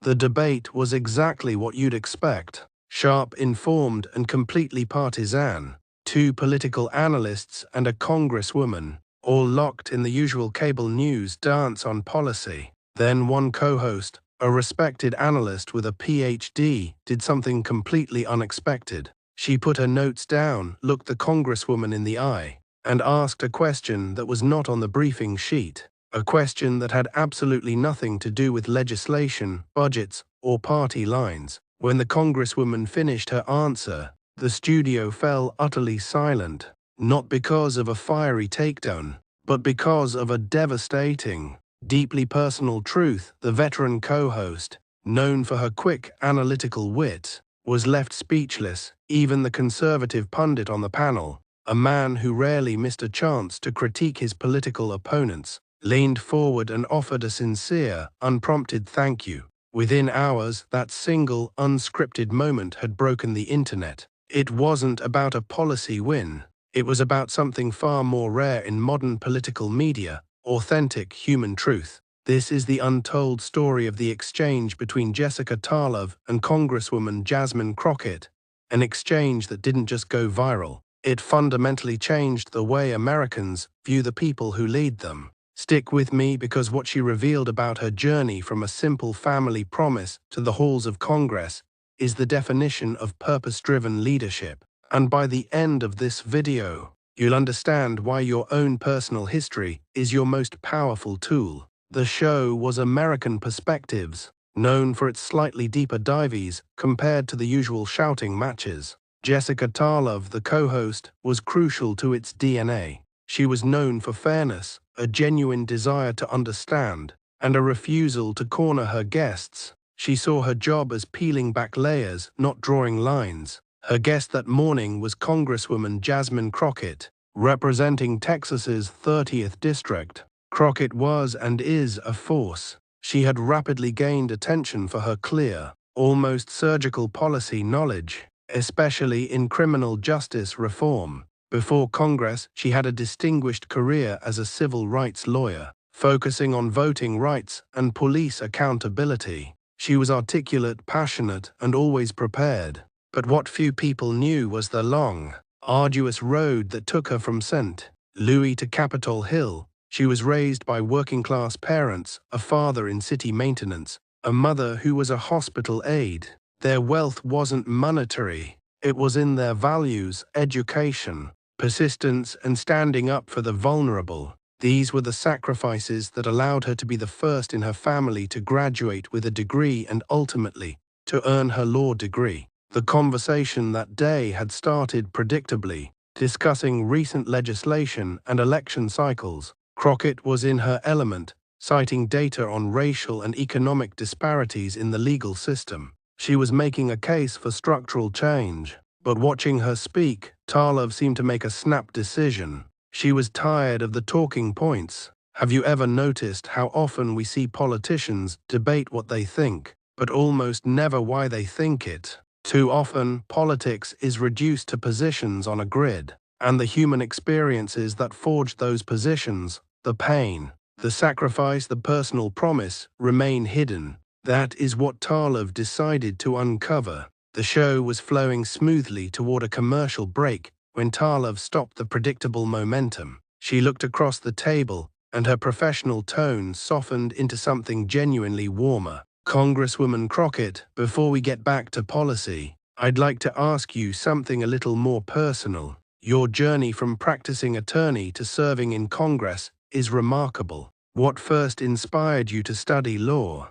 The debate was exactly what you'd expect. Sharp, informed, and completely partisan. Two political analysts and a congresswoman, all locked in the usual cable news dance on policy. Then one co-host, a respected analyst with a PhD, did something completely unexpected. She put her notes down, looked the congresswoman in the eye, and asked a question that was not on the briefing sheet. A question that had absolutely nothing to do with legislation, budgets, or party lines. When the congresswoman finished her answer, the studio fell utterly silent, not because of a fiery takedown, but because of a devastating, deeply personal truth. The veteran co-host, known for her quick, analytical wit, was left speechless. Even the conservative pundit on the panel, a man who rarely missed a chance to critique his political opponents, leaned forward and offered a sincere, unprompted thank you. Within hours, that single, unscripted moment had broken the internet. It wasn't about a policy win. It was about something far more rare in modern political media: authentic human truth. This is the untold story of the exchange between Jessica Tarlov and Congresswoman Jasmine Crockett, an exchange that didn't just go viral. It fundamentally changed the way Americans view the people who lead them. Stick with me, because what she revealed about her journey from a simple family promise to the halls of Congress is the definition of purpose-driven leadership. And by the end of this video, you'll understand why your own personal history is your most powerful tool. The show was American Perspectives, known for its slightly deeper dives compared to the usual shouting matches. Jessica Tarlov, the co-host, was crucial to its DNA. She was known for fairness, a genuine desire to understand, and a refusal to corner her guests. She saw her job as peeling back layers, not drawing lines. Her guest that morning was Congresswoman Jasmine Crockett, representing Texas's 30th District. Crockett was and is a force. She had rapidly gained attention for her clear, almost surgical policy knowledge, especially in criminal justice reform. Before Congress, she had a distinguished career as a civil rights lawyer, focusing on voting rights and police accountability. She was articulate, passionate, and always prepared. But what few people knew was the long, arduous road that took her from St. Louis to Capitol Hill. She was raised by working-class parents, a father in city maintenance, a mother who was a hospital aide. Their wealth wasn't monetary. It was in their values, education, persistence, and standing up for the vulnerable. These were the sacrifices that allowed her to be the first in her family to graduate with a degree and ultimately to earn her law degree. The conversation that day had started predictably, discussing recent legislation and election cycles. Crockett was in her element, citing data on racial and economic disparities in the legal system. She was making a case for structural change. But watching her speak, Tarlov seemed to make a snap decision. She was tired of the talking points. Have you ever noticed how often we see politicians debate what they think, but almost never why they think it? Too often, politics is reduced to positions on a grid, and the human experiences that forged those positions, the pain, the sacrifice, the personal promise, remain hidden. That is what Tarlov decided to uncover. The show was flowing smoothly toward a commercial break when Tarlov stopped the predictable momentum. She looked across the table, and her professional tone softened into something genuinely warmer. Congresswoman Crockett, before we get back to policy, I'd like to ask you something a little more personal. Your journey from practicing attorney to serving in Congress is remarkable. What first inspired you to study law?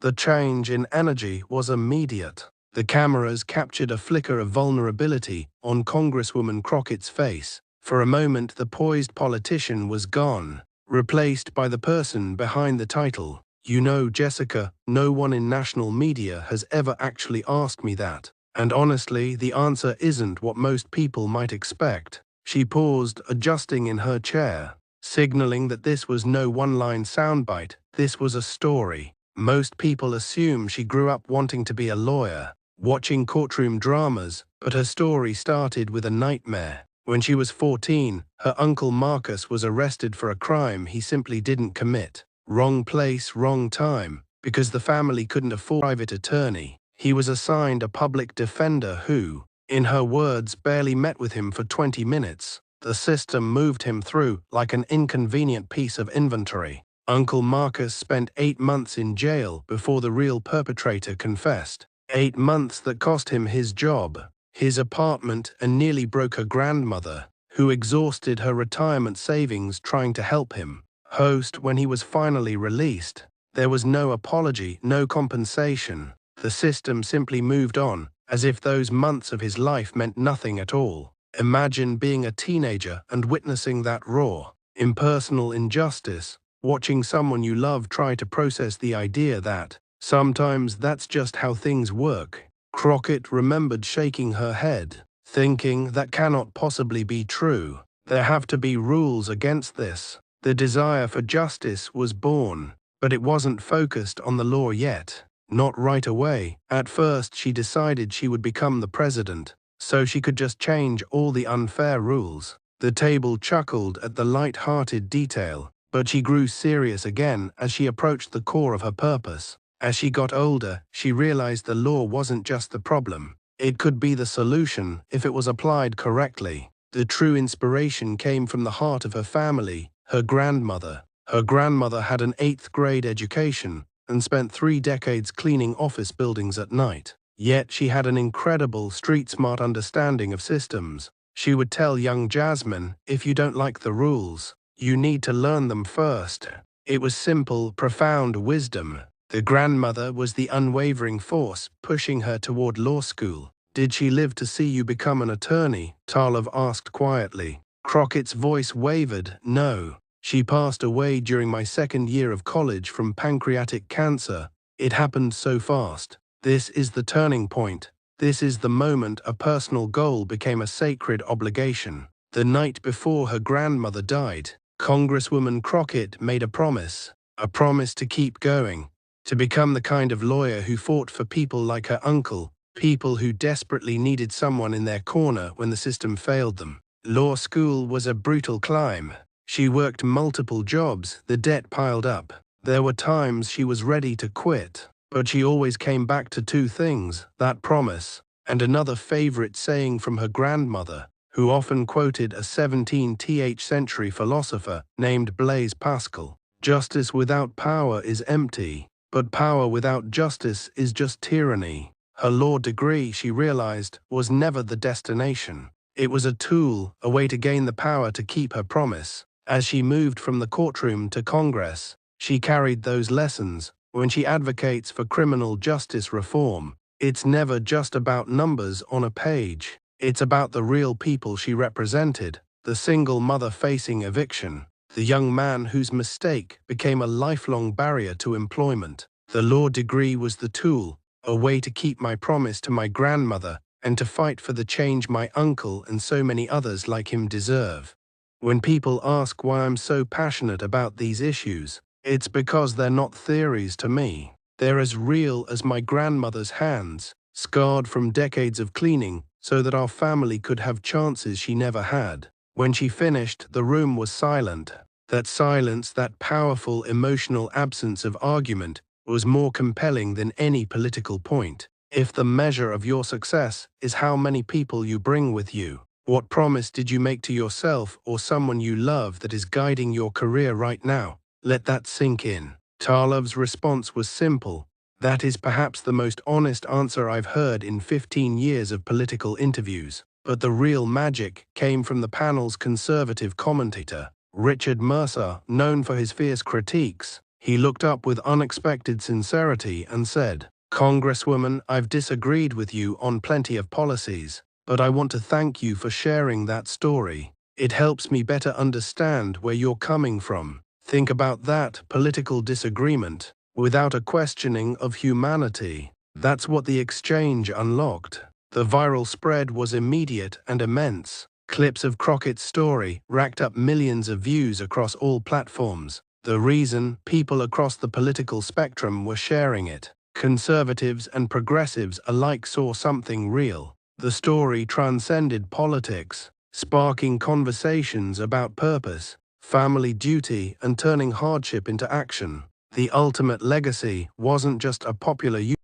The change in energy was immediate. The cameras captured a flicker of vulnerability on Congresswoman Crockett's face. For a moment, the poised politician was gone, replaced by the person behind the title. You know, Jessica, no one in national media has ever actually asked me that. And honestly, the answer isn't what most people might expect. She paused, adjusting in her chair, signaling that this was no one-line soundbite. This was a story. Most people assume she grew up wanting to be a lawyer, watching courtroom dramas, but her story started with a nightmare. When she was 14, her uncle Marcus was arrested for a crime he simply didn't commit. Wrong place, wrong time. Because the family couldn't afford a private attorney, he was assigned a public defender who, in her words, barely met with him for 20 minutes. The system moved him through like an inconvenient piece of inventory. Uncle Marcus spent 8 months in jail before the real perpetrator confessed. 8 months that cost him his job, his apartment, and nearly broke her grandmother, who exhausted her retirement savings trying to help him. When he was finally released, there was no apology, no compensation. The system simply moved on, as if those months of his life meant nothing at all. Imagine being a teenager and witnessing that raw, impersonal injustice, watching someone you love try to process the idea that sometimes that's just how things work. Crockett remembered shaking her head, thinking that cannot possibly be true. There have to be rules against this. The desire for justice was born, but it wasn't focused on the law yet. Not right away. At first she decided she would become the president, so she could just change all the unfair rules. The table chuckled at the light-hearted detail, but she grew serious again as she approached the core of her purpose. As she got older, she realized the law wasn't just the problem. It could be the solution if it was applied correctly. The true inspiration came from the heart of her family, her grandmother. Her grandmother had an 8th-grade education and spent 3 decades cleaning office buildings at night. Yet she had an incredible street-smart understanding of systems. She would tell young Jasmine, if you don't like the rules, you need to learn them first. It was simple, profound wisdom. The grandmother was the unwavering force pushing her toward law school. Did she live to see you become an attorney? Tarlov asked quietly. Crockett's voice wavered. No. She passed away during my 2nd year of college from pancreatic cancer. It happened so fast. This is the turning point. This is the moment a personal goal became a sacred obligation. The night before her grandmother died, Congresswoman Crockett made a promise to keep going, to become the kind of lawyer who fought for people like her uncle, people who desperately needed someone in their corner when the system failed them. Law school was a brutal climb. She worked multiple jobs, the debt piled up. There were times she was ready to quit, but she always came back to 2 things, that promise, and another favorite saying from her grandmother, who often quoted a 17th century philosopher named Blaise Pascal. Justice without power is empty, but power without justice is just tyranny. Her law degree, she realized, was never the destination. It was a tool, a way to gain the power to keep her promise. As she moved from the courtroom to Congress, she carried those lessons. When she advocates for criminal justice reform, it's never just about numbers on a page. It's about the real people she represented, the single mother facing eviction, the young man whose mistake became a lifelong barrier to employment. The law degree was the tool, a way to keep my promise to my grandmother and to fight for the change my uncle and so many others like him deserve. When people ask why I'm so passionate about these issues, it's because they're not theories to me. They're as real as my grandmother's hands, scarred from decades of cleaning so that our family could have chances she never had. When she finished, the room was silent. That silence, that powerful emotional absence of argument, was more compelling than any political point. If the measure of your success is how many people you bring with you, what promise did you make to yourself or someone you love that is guiding your career right now? Let that sink in. Tarlov's response was simple. That is perhaps the most honest answer I've heard in 15 years of political interviews. But the real magic came from the panel's conservative commentator, Richard Mercer, known for his fierce critiques. He looked up with unexpected sincerity and said, "Congresswoman, I've disagreed with you on plenty of policies, but I want to thank you for sharing that story. It helps me better understand where you're coming from. Think about that, political disagreement, without a questioning of humanity. That's what the exchange unlocked." The viral spread was immediate and immense. Clips of Crockett's story racked up millions of views across all platforms. The reason? People across the political spectrum were sharing it. Conservatives and progressives alike saw something real. The story transcended politics, sparking conversations about purpose, family duty, and turning hardship into action. The ultimate legacy wasn't just a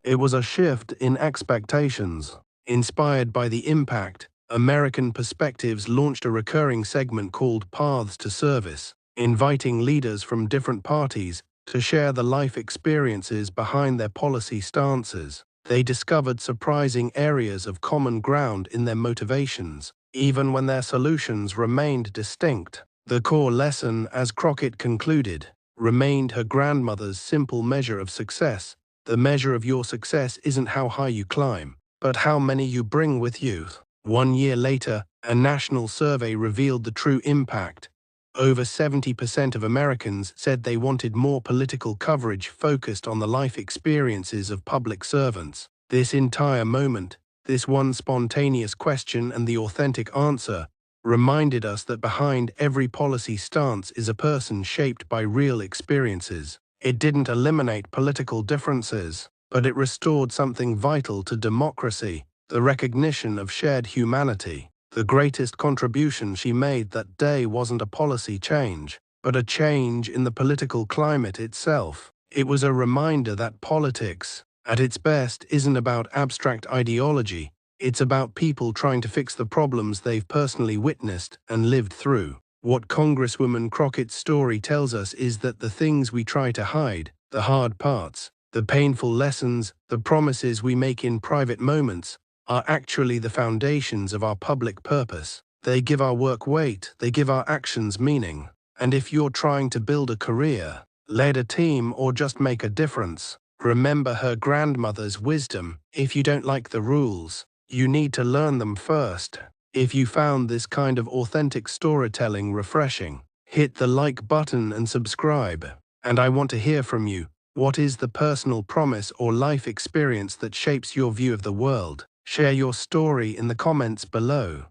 it was a shift in expectations. Inspired by the impact, American Perspectives launched a recurring segment called Paths to Service, inviting leaders from different parties to share the life experiences behind their policy stances. They discovered surprising areas of common ground in their motivations, even when their solutions remained distinct. The core lesson, as Crockett concluded, remained her grandmother's simple measure of success. The measure of your success isn't how high you climb, but how many you bring with you. 1 year later, a national survey revealed the true impact. Over 70% of Americans said they wanted more political coverage focused on the life experiences of public servants. This entire moment, this one spontaneous question and the authentic answer, reminded us that behind every policy stance is a person shaped by real experiences. It didn't eliminate political differences, but it restored something vital to democracy: the recognition of shared humanity. The greatest contribution she made that day wasn't a policy change, but a change in the political climate itself. It was a reminder that politics, at its best, isn't about abstract ideology. It's about people trying to fix the problems they've personally witnessed and lived through. What Congresswoman Crockett's story tells us is that the things we try to hide, the hard parts, the painful lessons, the promises we make in private moments, are actually the foundations of our public purpose. They give our work weight, they give our actions meaning. And if you're trying to build a career, lead a team, or just make a difference, remember her grandmother's wisdom: if you don't like the rules, you need to learn them first. If you found this kind of authentic storytelling refreshing, hit the like button and subscribe. And I want to hear from you. What is the personal promise or life experience that shapes your view of the world? Share your story in the comments below.